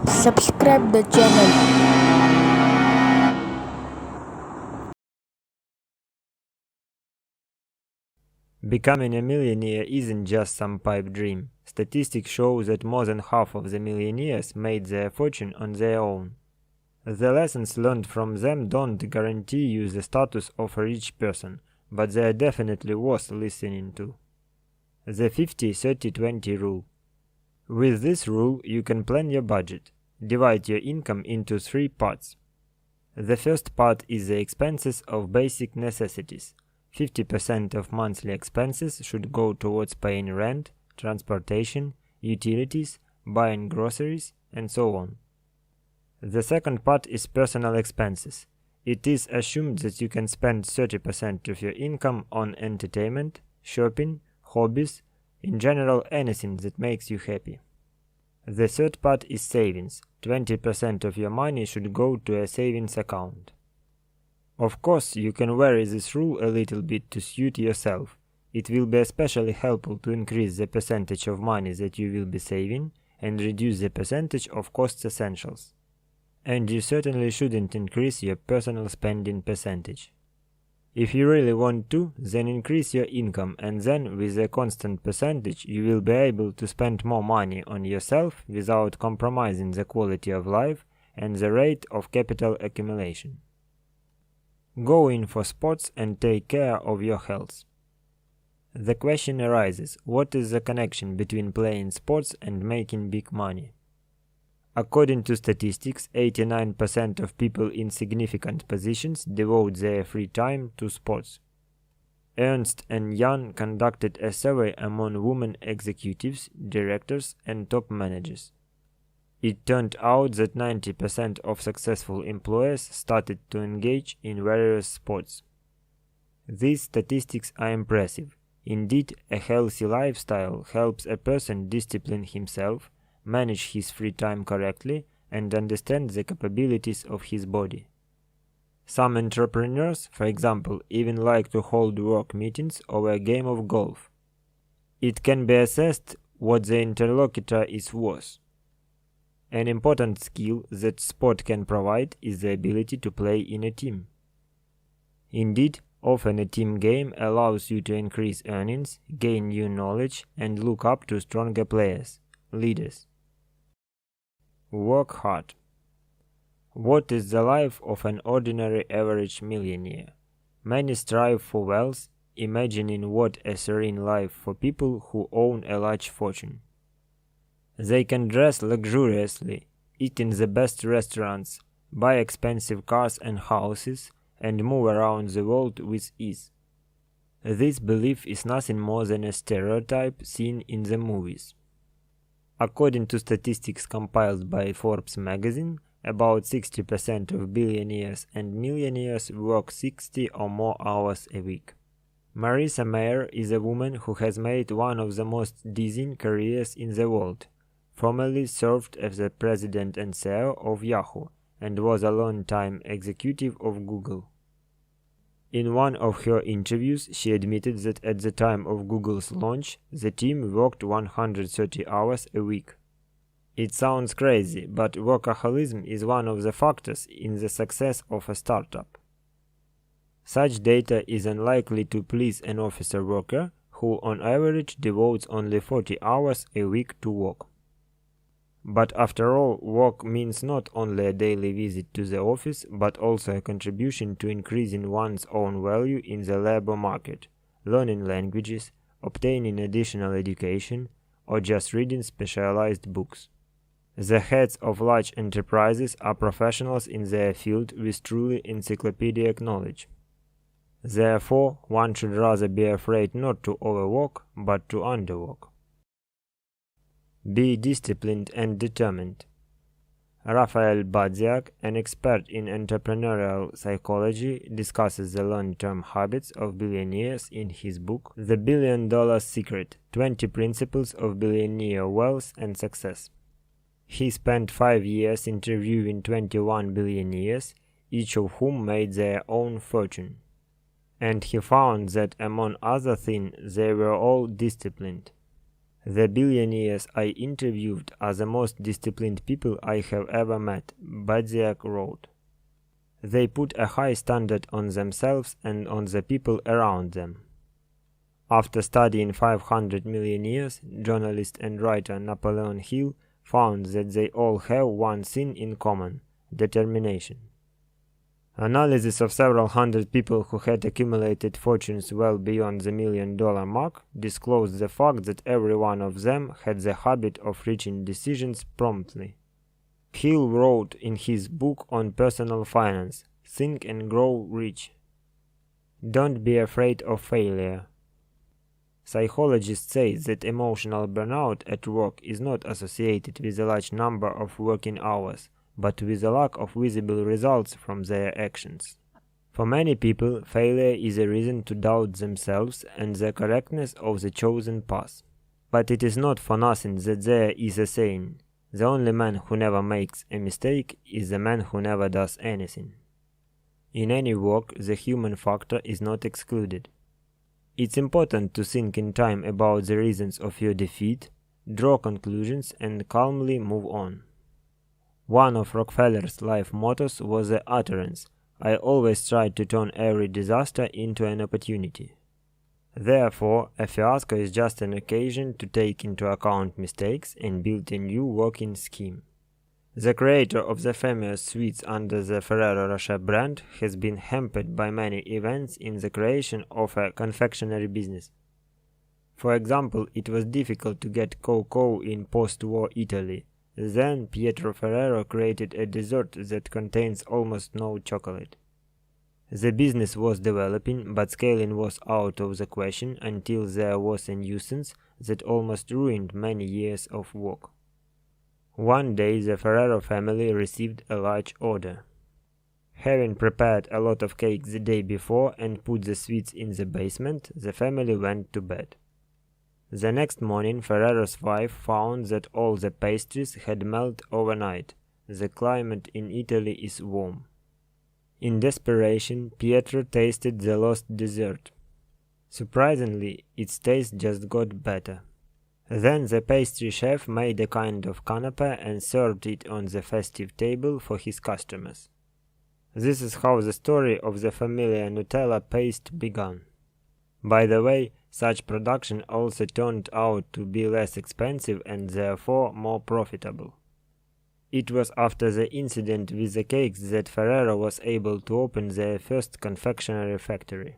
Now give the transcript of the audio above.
Subscribe the channel. Becoming a millionaire isn't just some pipe dream. Statistics show that more than half of the millionaires made their fortune on their own. The lessons learned from them don't guarantee you the status of a rich person, but they are definitely worth listening to. The 50-30-20 rule. With this rule, you can plan your budget. Divide your income into 3 parts. The first part is the expenses of basic necessities. 50% of monthly expenses should go towards paying rent, transportation, utilities, buying groceries, and so on. The second part is personal expenses. It is assumed that you can spend 30% of your income on entertainment, shopping, hobbies, in general anything that makes you happy. The third part is savings. 20% of your money should go to a savings account. Of course, you can vary this rule a little bit to suit yourself. It will be especially helpful to increase the percentage of money that you will be saving and reduce the percentage of cost essentials. And you certainly shouldn't increase your personal spending percentage. If you really want to, then increase your income, and then with a constant percentage you will be able to spend more money on yourself without compromising the quality of life and the rate of capital accumulation. Go in for sports and take care of your health. The question arises, what is the connection between playing sports and making big money? According to statistics, 89% of people in significant positions devote their free time to sports. Ernst & Young conducted a survey among women executives, directors, and top managers. It turned out that 90% of successful employers started to engage in various sports. These statistics are impressive. Indeed, a healthy lifestyle helps a person discipline himself, manage his free time correctly, and understand the capabilities of his body. Some entrepreneurs, for example, even like to hold work meetings over a game of golf. It can be assessed what the interlocutor is worth. An important skill that sport can provide is the ability to play in a team. Indeed, often a team game allows you to increase earnings, gain new knowledge, and look up to stronger players, leaders. Work hard. What is the life of an ordinary average millionaire? Many strive for wealth, imagining what a serene life for people who own a large fortune. They can dress luxuriously, eat in the best restaurants, buy expensive cars and houses, and move around the world with ease. This belief is nothing more than a stereotype seen in the movies. According to statistics compiled by Forbes magazine, about 60% of billionaires and millionaires work 60 or more hours a week. Marissa Mayer is a woman who has made one of the most dizzying careers in the world. Formerly served as the president and CEO of Yahoo and was a long-time executive of Google. In one of her interviews, she admitted that at the time of Google's launch, the team worked 130 hours a week. It sounds crazy, but workaholism is one of the factors in the success of a startup. Such data is unlikely to please an officer worker who on average devotes only 40 hours a week to work. But after all, work means not only a daily visit to the office, but also a contribution to increasing one's own value in the labor market, learning languages, obtaining additional education, or just reading specialized books. The heads of large enterprises are professionals in their field with truly encyclopedic knowledge. Therefore, one should rather be afraid not to overwork, but to underwork. Be disciplined and determined. Raphael Badzak, an expert in entrepreneurial psychology, discusses the long-term habits of billionaires in his book The $1 Billion Secret: 20 Principles of Billionaire Wealth and Success. He spent 5 years interviewing 21 billionaires, each of whom made their own fortune. And he found that among other things they were all disciplined. The billionaires I interviewed are the most disciplined people I have ever met, Badzyak wrote. They put a high standard on themselves and on the people around them. After studying 500 millionaires, journalist and writer Napoleon Hill found that they all have one thing in common: determination. Analysis of several hundred people who had accumulated fortunes well beyond the $1 million mark disclosed the fact that every one of them had the habit of reaching decisions promptly. Hill wrote in his book on personal finance, Think and Grow Rich. Don't be afraid of failure. Psychologists say that emotional burnout at work is not associated with a large number of working hours, but with a lack of visible results from their actions. For many people, failure is a reason to doubt themselves and the correctness of the chosen path. But it is not for nothing that there is a saying: the only man who never makes a mistake is the man who never does anything. In any work, the human factor is not excluded. It's important to think in time about the reasons of your defeat, draw conclusions, and calmly move on. One of Rockefeller's life mottos was the utterance, "I always try to turn every disaster into an opportunity." Therefore, a fiasco is just an occasion to take into account mistakes and build a new working scheme. The creator of the famous sweets under the Ferrero Rocher brand has been hampered by many events in the creation of a confectionery business. For example, it was difficult to get cocoa in post-war Italy. Then Pietro Ferrero created a dessert that contains almost no chocolate. The business was developing, but scaling was out of the question until there was a nuisance that almost ruined many years of work. One day the Ferrero family received a large order. Having prepared a lot of cake the day before and put the sweets in the basement, the family went to bed. The next morning, Ferrero's wife found that all the pastries had melted overnight. The climate in Italy is warm. In desperation, Pietro tasted the lost dessert. Surprisingly, its taste just got better. Then the pastry chef made a kind of canapé and served it on the festive table for his customers. This is how the story of the familiar Nutella paste began. By the way, such production also turned out to be less expensive and therefore more profitable. It was after the incident with the cakes that Ferrero was able to open their first confectionery factory.